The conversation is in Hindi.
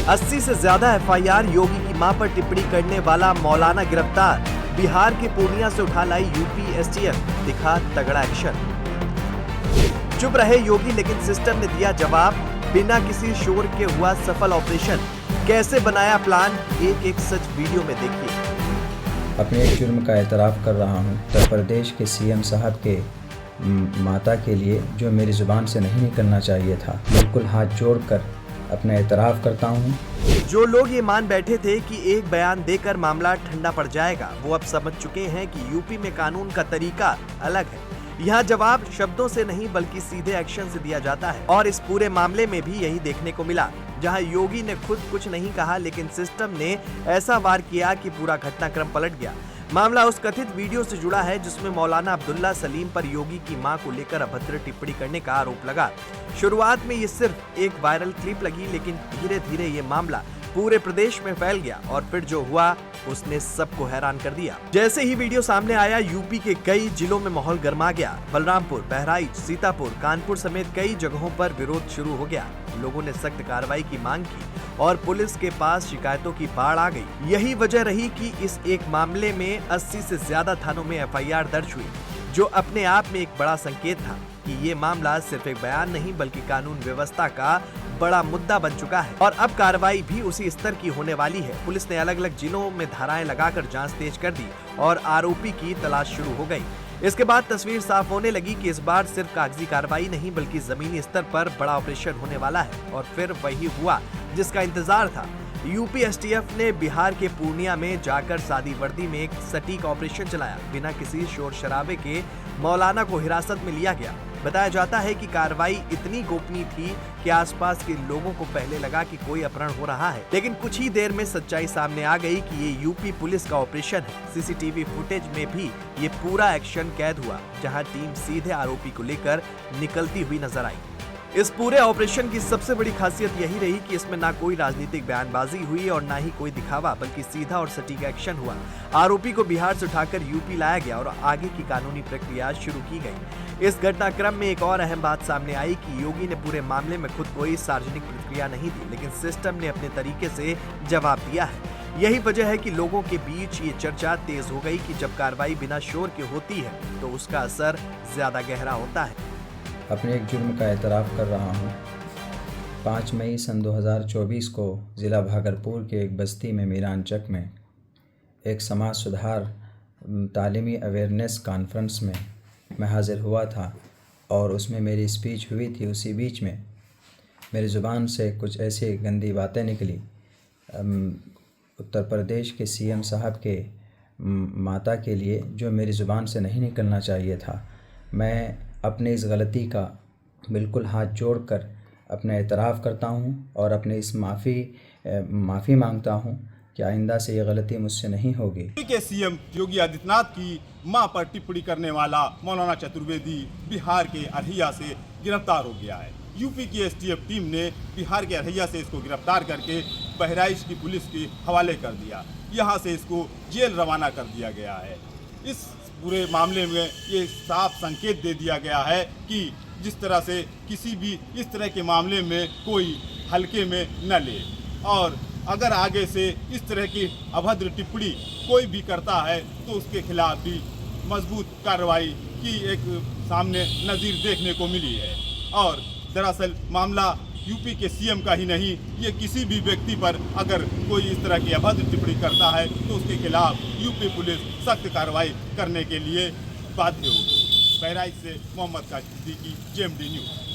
80 से ज्यादा एफआईआर, योगी की मां पर टिप्पणी करने वाला मौलाना गिरफ्तार। बिहार के पूर्णिया से उठा लाई यूपी एसटीएफ, दिखा तगड़ा एक्शन। चुप रहे योगी लेकिन सिस्टम ने दिया जवाब, बिना किसी शोर के हुआ सफल ऑपरेशन। कैसे बनाया प्लान, एक एक सच वीडियो में देखिए। अपने एक जुर्म का एतराफ़ कर रहा हूँ। उत्तर प्रदेश के सीएम साहब के माता के लिए जो मेरी ज़ुबान से नहीं निकलना चाहिए था, बिल्कुल हाथ जोड़कर अपना एतराफ़ करता हूँ। जो लोग ये मान बैठे थे कि एक बयान देकर मामला ठंडा पड़ जाएगा, वो अब समझ चुके हैं कि यूपी में कानून का तरीका अलग है। यहाँ जवाब शब्दों से नहीं बल्कि सीधे एक्शन से दिया जाता है। और इस पूरे मामले में भी यही देखने को मिला, जहाँ योगी ने खुद कुछ नहीं कहा लेकिन सिस्टम ने ऐसा वार किया कि पूरा घटनाक्रम पलट गया। मामला उस कथित वीडियो से जुड़ा है जिसमें मौलाना अब्दुल्ला सलीम पर योगी की मां को लेकर अभद्र टिप्पणी करने का आरोप लगा। शुरुआत में ये सिर्फ एक वायरल क्लिप लगी, लेकिन धीरे धीरे ये मामला पूरे प्रदेश में फैल गया और फिर जो हुआ उसने सबको हैरान कर दिया। जैसे ही वीडियो सामने आया, यूपी के कई जिलों में माहौल गर्मा गया। बलरामपुर, बहराइच, सीतापुर, कानपुर समेत कई जगहों पर विरोध शुरू हो गया। लोगों ने सख्त कार्रवाई की मांग की और पुलिस के पास शिकायतों की बाढ़ आ गई। यही वजह रही कि इस एक मामले में 80 से ज्यादा थानों में एफआईआर दर्ज हुई, जो अपने आप में एक बड़ा संकेत था कि ये मामला सिर्फ एक बयान नहीं बल्कि कानून व्यवस्था का बड़ा मुद्दा बन चुका है। और अब कार्रवाई भी उसी स्तर की होने वाली है। पुलिस ने अलग अलग जिलों में धाराएं लगाकर जांच तेज कर दी और आरोपी की तलाश शुरू हो गई। इसके बाद तस्वीर साफ होने लगी कि इस बार सिर्फ कागजी कार्रवाई नहीं बल्कि जमीनी स्तर पर बड़ा ऑपरेशन होने वाला है। और फिर वही हुआ जिसका इंतजार था। यूपी एसटीएफ ने बिहार के पूर्णिया में जाकर सादी वर्दी में एक सटीक ऑपरेशन चलाया। बिना किसी शोर शराबे के मौलाना को हिरासत में लिया गया। बताया जाता है कि कार्रवाई इतनी गोपनीय थी कि आसपास के लोगों को पहले लगा कि कोई अपहरण हो रहा है, लेकिन कुछ ही देर में सच्चाई सामने आ गई कि ये यूपी पुलिस का ऑपरेशन है। सीसीटीवी फुटेज में भी ये पूरा एक्शन कैद हुआ, जहां टीम सीधे आरोपी को लेकर निकलती हुई नजर आई। इस पूरे ऑपरेशन की सबसे बड़ी खासियत यही रही कि इसमें ना कोई राजनीतिक बयानबाजी हुई और ना ही कोई दिखावा, बल्कि सीधा और सटीक एक्शन हुआ। आरोपी को बिहार से उठाकर यूपी लाया गया और आगे की कानूनी प्रक्रिया शुरू की गई। इस घटनाक्रम में एक और अहम बात सामने आई कि योगी ने पूरे मामले में खुद कोई सार्वजनिक प्रतिक्रिया नहीं दी, लेकिन सिस्टम ने अपने तरीके से जवाब दिया है। यही वजह है कि लोगों के बीच ये चर्चा तेज हो गई कि जब कार्रवाई बिना शोर के होती है तो उसका असर ज्यादा गहरा होता है। अपने एक जुर्म का एतराफ़ कर रहा हूँ। 5 मई सन 2024 को ज़िला भागलपुर के एक बस्ती में मीरांचक में एक समाज सुधार तालीमी अवेयरनेस कॉन्फ्रेंस में मैं हाज़िर हुआ था और उसमें मेरी स्पीच हुई थी। उसी बीच में मेरी ज़ुबान से कुछ ऐसी गंदी बातें निकली। उत्तर प्रदेश के सीएम साहब के माता के लिए जो मेरी ज़ुबान से नहीं निकलना चाहिए था। मैं अपने इस गलती का बिल्कुल हाथ जोड़कर अपना एतराफ़ करता हूं और अपने इस माफ़ी मांगता हूं कि आइंदा से ये गलती मुझसे नहीं होगी। के सीएम योगी आदित्यनाथ की मां पर टिप्पणी करने वाला मौलाना चतुर्वेदी बिहार के अररिया से गिरफ्तार हो गया है। यूपी की एसटीएफ टीम ने बिहार के अररिया से इसको गिरफ्तार करके बहराइच की पुलिस के हवाले कर दिया। यहां से इसको जेल रवाना कर दिया गया है। इस पूरे मामले में ये साफ संकेत दे दिया गया है कि जिस तरह से किसी भी इस तरह के मामले में कोई हल्के में न ले, और अगर आगे से इस तरह की अभद्र टिप्पणी कोई भी करता है तो उसके खिलाफ भी मजबूत कार्रवाई की एक सामने नज़ीर देखने को मिली है। और दरअसल मामला यूपी के सीएम का ही नहीं, ये किसी भी व्यक्ति पर अगर कोई इस तरह की अभद्र टिप्पणी करता है तो उसके खिलाफ यूपी पुलिस सख्त कार्रवाई करने के लिए बाध्य होगी। बहराइच से मोहम्मद कासिम सिद्दीकी, जेएमडी न्यूज़।